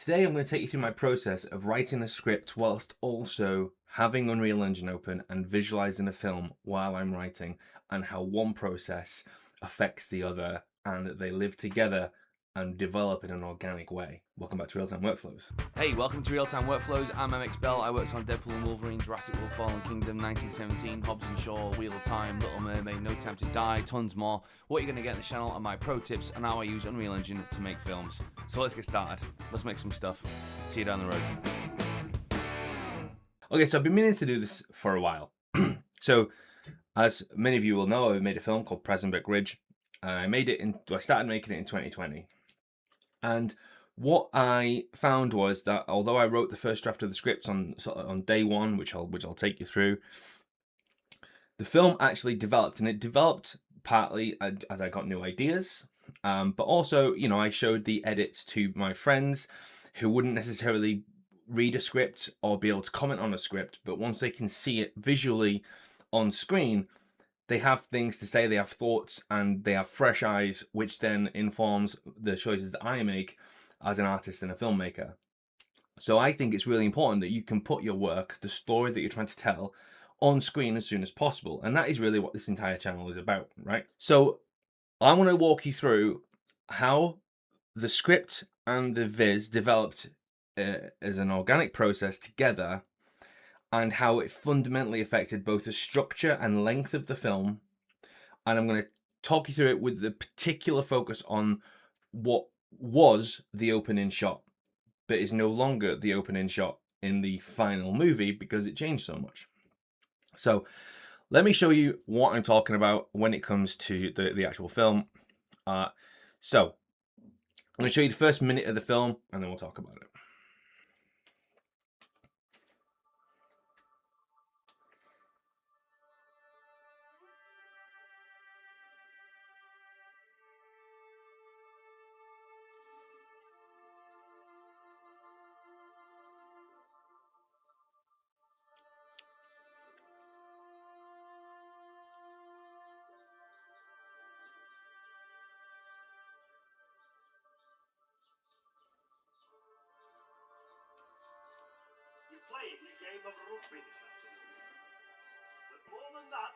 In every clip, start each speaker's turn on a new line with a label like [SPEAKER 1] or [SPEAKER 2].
[SPEAKER 1] Today I'm going to take you through my process of writing a script whilst also having Unreal Engine open and visualizing a film while I'm writing, and how one process affects the other and that they live together and develop in an organic way. Welcome back to Realtime Workflows.
[SPEAKER 2] Hey, welcome to Realtime Workflows. I'm MX Bell. I worked on Deadpool and Wolverine, Jurassic World Fallen Kingdom, 1917, Hobbs and Shaw, Wheel of Time, Little Mermaid, No Time to Die, tons more. What you're going to get in the channel are my pro tips and how I use Unreal Engine to make films. So let's get started. Let's make some stuff. See you down the road.
[SPEAKER 1] Okay, so I've been meaning to do this for a while. So, as many of you will know, I made a film called Prazinburk Ridge. I started making it in 2020. And what I found was that although I wrote the first draft of the script on day one, which I'll take you through, the film actually developed, and it developed partly as I got new ideas, but also, I showed the edits to my friends who wouldn't necessarily read a script or be able to comment on a script, but once they can see it visually on screen, they have things to say, they have thoughts, and they have fresh eyes, which then informs the choices that I make as an artist and a filmmaker. So I think it's really important that you can put your work, the story that you're trying to tell, on screen as soon as possible. And that is really what this entire channel is about, right? So I want to walk you through how the script and the viz developed as an organic process together, and how it fundamentally affected both the structure and length of the film. And I'm going to talk you through it with the particular focus on what was the opening shot, but is no longer the opening shot in the final movie because it changed so much. So let me show you what I'm talking about when it comes to the actual film. So I'm going to show you the first minute of the film, and then we'll talk about it.
[SPEAKER 3] You're playing a game of rugby this afternoon. But more than that,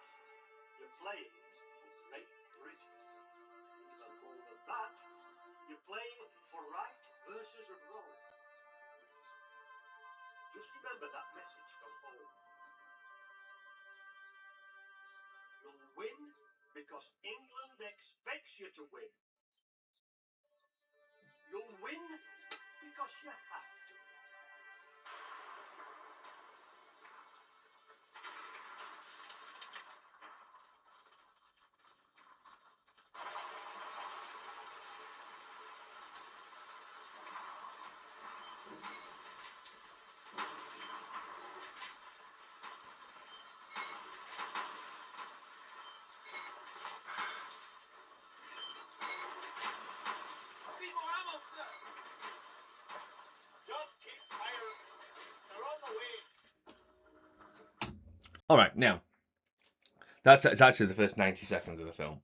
[SPEAKER 3] you're playing for Great Britain. Even more than that, you're playing for right versus wrong. Just remember that message from home. You'll win because England expects you to win. You'll win because you have to.
[SPEAKER 1] All right, now, it's actually the first 90 seconds of the film.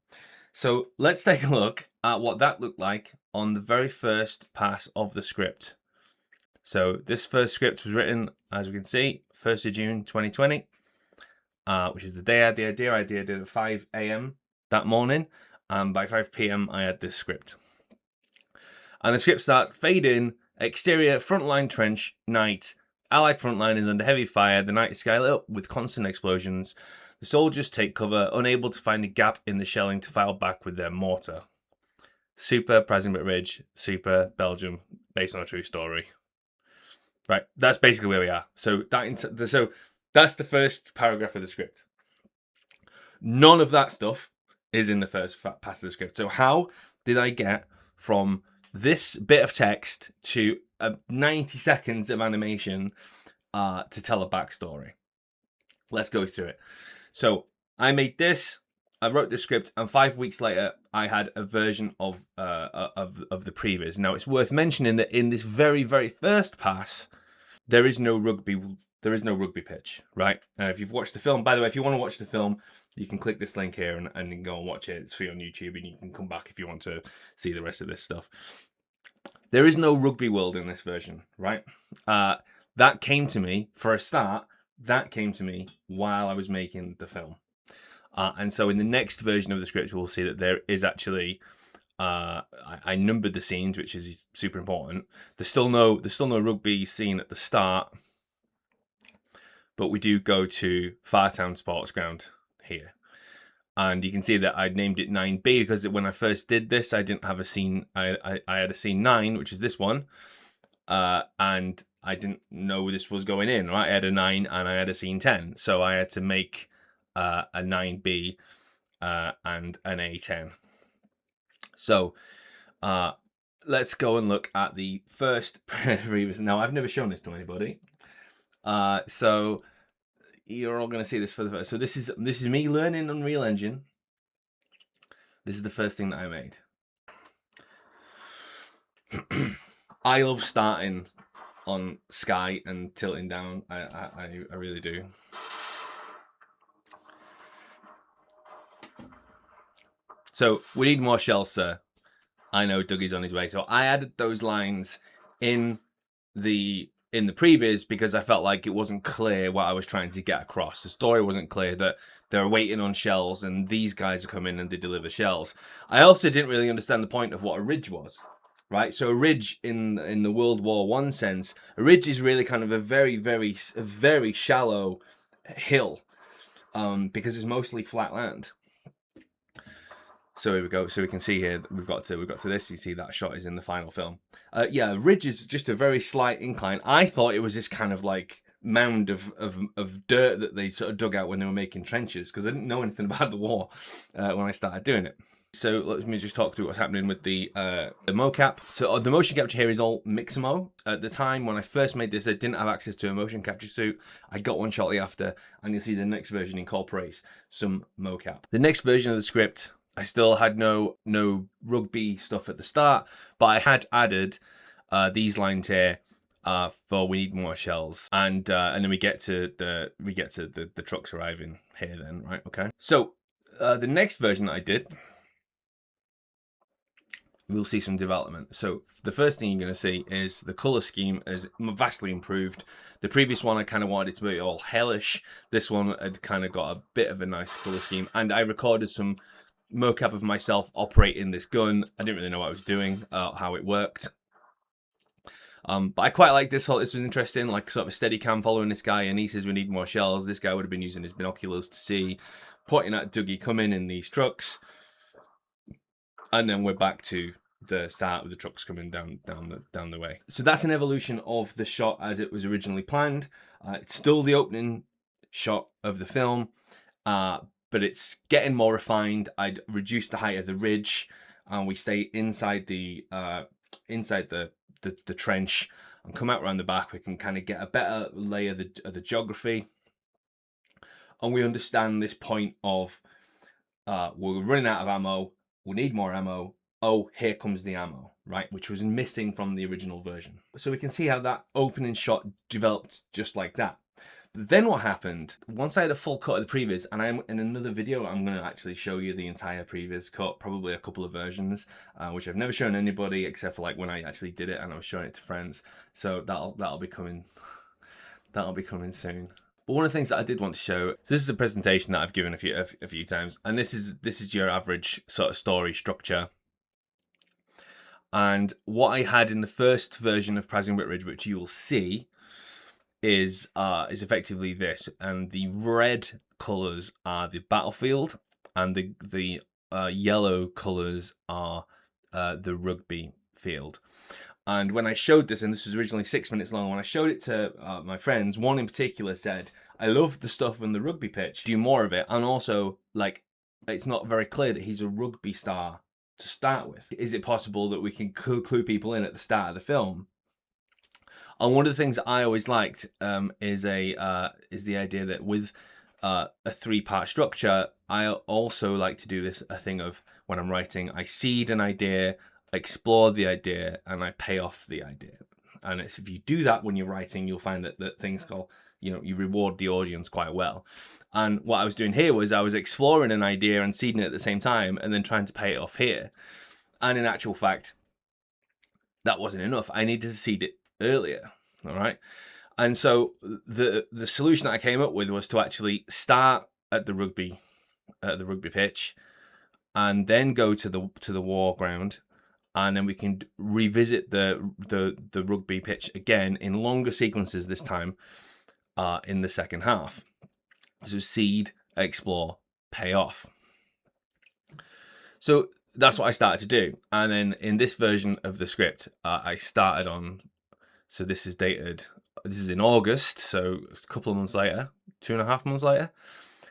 [SPEAKER 1] So let's take a look at what that looked like on the very first pass of the script. So this first script was written, as we can see, 1st of June 2020, which is the day I had the idea. I did it at 5 a.m. that morning, and by 5 p.m. I had this script. And the script starts, fade in, exterior, frontline trench, night. Allied frontliners under heavy fire, the night sky lit up with constant explosions. The soldiers take cover, unable to find a gap in the shelling to fire back with their mortar. Super Prazinburk Ridge, super Belgium, based on a true story. Right, that's basically where we are. So that's the first paragraph of the script. None of that stuff is in the first pass of the script. So how did I get from this bit of text to 90 seconds of animation to tell a backstory? Let's go through it. So I made this, I wrote the script, and 5 weeks later I had a version of the previs. Now it's worth mentioning that in this very, very first pass, there is no rugby pitch, right? If you've watched the film, by the way, if you want to watch the film, you can click this link here and you can go and watch it. It's free on YouTube, and you can come back if you want to see the rest of this stuff. There is no rugby world in this version, right? That came to me, for a start, that came to me while I was making the film. And so in the next version of the script, we'll see that there is actually, I numbered the scenes, which is super important. There's still no rugby scene at the start, but we do go to Fartown Sports Ground here. And you can see that I named it 9B because when I first did this, I didn't have a scene. I had a scene 9, which is this one. And I didn't know this was going in, right? I had a 9 and I had a scene 10. So I had to make a 9B and an A10. So let's go and look at the first previs. Now, I've never shown this to anybody. So you're all going to see this for the first. So this is me learning Unreal Engine. This is the first thing that I made. I love starting on sky and tilting down. I really do. So we need more shells, sir. I know Dougie's on his way. So I added those lines in the previs because I felt like it wasn't clear what I was trying to get across. The story wasn't clear that they're waiting on shells and these guys are coming and they deliver shells. I also didn't really understand the point of what a ridge was, right? So a ridge in the World War I sense, a ridge is really kind of a very shallow hill because it's mostly flat land. So here we go. So we can see here we've got to this. You see that shot is in the final film. Yeah, ridge is just a very slight incline. I thought it was this kind of like mound of dirt that they sort of dug out when they were making trenches because I didn't know anything about the war when I started doing it. So let me just talk through what's happening with the mocap. So the motion capture here is all Mixamo. At the time when I first made this, I didn't have access to a motion capture suit. I got one shortly after, and you'll see the next version incorporates some mocap. The next version of the script, I still had no rugby stuff at the start, but I had added these lines here for we need more shells, and then we get to the trucks arriving here. Then right, okay. So the next version that I did, we'll see some development. So the first thing you're going to see is the color scheme is vastly improved. The previous one I kind of wanted it to be all hellish. This one had kind of got a bit of a nice color scheme, and I recorded some mocap of myself operating this gun. I didn't really know what I was doing, how it worked. But I quite like this. This was interesting, like sort of a steady cam following this guy, and he says we need more shells. This guy would have been using his binoculars to see, pointing at Dougie coming in these trucks. And then we're back to the start with the trucks coming down the way. So that's an evolution of the shot as it was originally planned. It's still the opening shot of the film, but it's getting more refined. I'd reduced the height of the ridge, and we stay inside the trench and come out around the back. We can kind of get a better lay of the geography, and we understand this point of we're running out of ammo. We need more ammo. Oh, here comes the ammo, right? Which was missing from the original version. So we can see how that opening shot developed just like that. But then what happened, once I had a full cut of the previs, and I'm in another video, I'm going to actually show you the entire previs cut, probably a couple of versions, which I've never shown anybody except for like when I actually did it and I was showing it to friends. So that'll be coming, soon. But one of the things that I did want to show, so this is a presentation that I've given a few times, and this is your average sort of story structure. And what I had in the first version of Prazinburk Ridge, which you will see, is effectively this, and the red colours are the battlefield, and the yellow colours are the rugby field. And when I showed this, and this was originally 6 minutes long, when I showed it to my friends, one in particular said, "I love the stuff in the rugby pitch. Do more of it." And also, like, it's not very clear that he's a rugby star to start with. Is it possible that we can clue people in at the start of the film? And one of the things that I always liked is the idea that with a 3-part structure, I also like to do a thing of when I'm writing, I seed an idea, explore the idea, and I pay off the idea. And if you do that when you're writing, you'll find that things go, you reward the audience quite well. And what I was doing here was I was exploring an idea and seeding it at the same time, and then trying to pay it off here. And in actual fact, that wasn't enough. I needed to seed it earlier. All right. And so the solution that I came up with was to actually start at the rugby pitch, and then go to the war ground, and then we can revisit the rugby pitch again in longer sequences this time, in the second half. So seed, explore, pay off. So that's what I started to do. And then in this version of the script, I started on, so this is in August, so a couple of months later, 2.5 months later.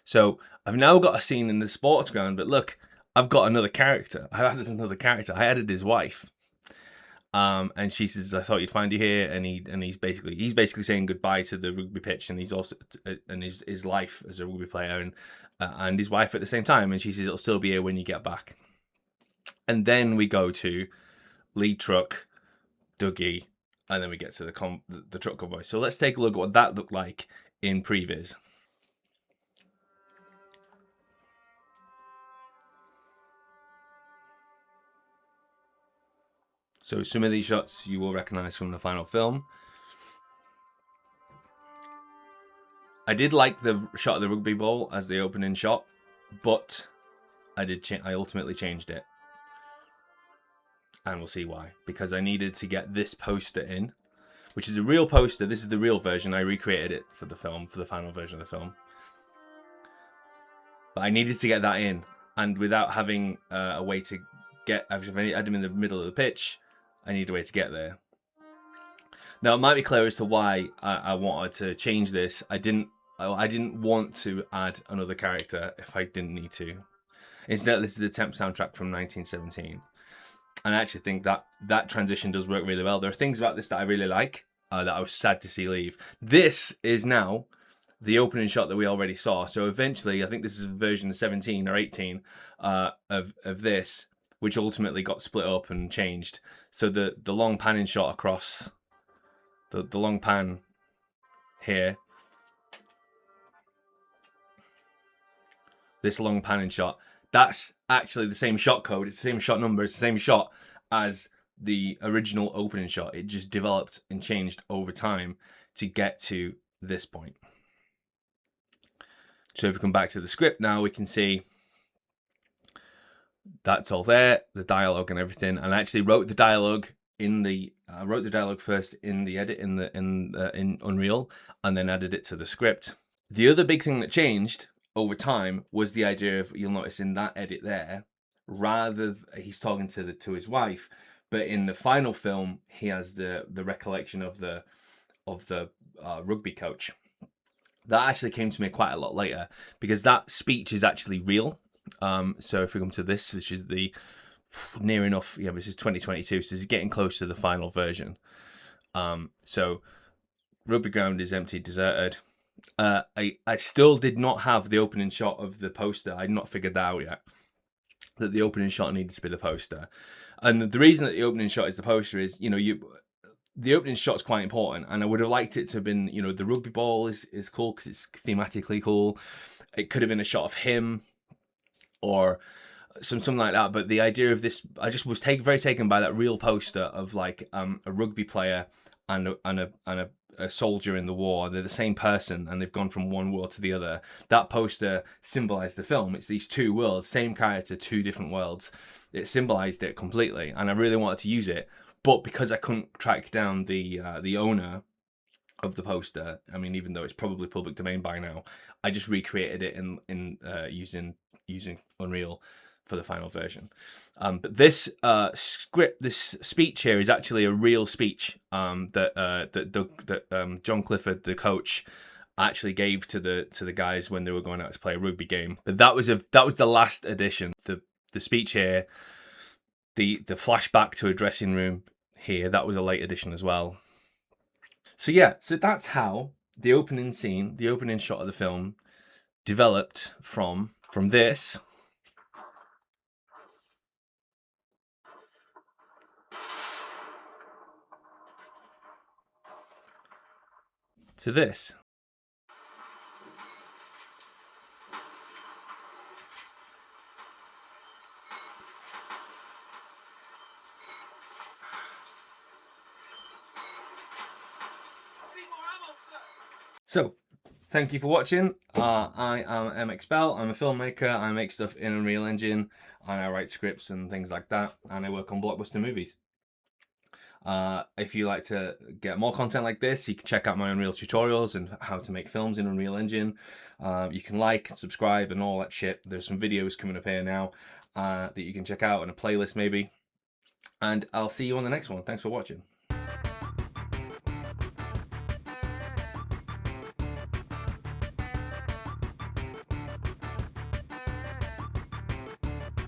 [SPEAKER 1] So I've now got a scene in the sports ground, but look, I've got another character. I added another character. I added his wife. And she says, "I thought you'd find you here," and he's basically saying goodbye to the rugby pitch, and he's also and his life as a rugby player, and his wife at the same time. And she says, "It'll still be here when you get back." And then we go to lead truck, Dougie, and then we get to the truck convoy. So let's take a look at what that looked like in previs. So some of these shots you will recognize from the final film. I did like the shot of the rugby ball as the opening shot, but I ultimately changed it. And we'll see why. Because I needed to get this poster in, which is a real poster. This is the real version. I recreated it for the film, for the final version of the film. But I needed to get that in. And without having a way to get, if I had him in the middle of the pitch, I need a way to get there. Now, it might be clear as to why I wanted to change this. I didn't want to add another character if I didn't need to. Instead, this is the temp soundtrack from 1917. And I actually think that transition does work really well. There are things about this that I really like, that I was sad to see leave. This is now the opening shot that we already saw. So eventually, I think this is version 17 or 18 of this, which ultimately got split up and changed. So the long panning shot across, the long pan here, this long panning shot, that's actually the same shot code, it's the same shot number, it's the same shot as the original opening shot. It just developed and changed over time to get to this point. So if we come back to the script now, we can see that's all there, the dialogue and everything. And I actually wrote the dialogue I wrote the dialogue first in the edit in Unreal, and then added it to the script. The other big thing that changed over time was the idea of, you'll notice in that edit there, rather he's talking to his wife, but in the final film he has the recollection of the rugby coach. That actually came to me quite a lot later, because that speech is actually real. So if we come to this, which is the near enough, this is 2022, so this is getting close to the final version. So rugby ground is empty, deserted. I still did not have the opening shot of the poster. I had not figured that out yet, that the opening shot needed to be the poster. And the reason that the opening shot is the poster is, the opening shot's quite important, and I would have liked it to have been, the rugby ball is cool because it's thematically cool. It could have been a shot of him or something like that. But the idea of this, I just was very taken by that real poster of like a rugby player and a soldier in the war. They're the same person, and they've gone from one world to the other. That poster symbolized the film. It's these two worlds, same character, two different worlds. It symbolized it completely, and I really wanted to use it. But because I couldn't track down the owner of the poster, I mean, even though it's probably public domain by now, I just recreated it in using Unreal for the final version. But this script, this speech here, is actually a real speech that John Clifford, the coach, actually gave to the guys when they were going out to play a rugby game. But that was the last edition. The speech here, the flashback to a dressing room here, that was a late edition as well. So that's how the opening scene, the opening shot of the film, developed from this to this. So, thank you for watching. I am MX Bell. I'm a filmmaker. I make stuff in Unreal Engine, and I write scripts and things like that, and I work on blockbuster movies. If you like to get more content like this, you can check out my Unreal tutorials and how to make films in Unreal Engine. You can like and subscribe and all that shit. There's some videos coming up here now that you can check out, and a playlist maybe. And I'll see you on the next one. Thanks for watching.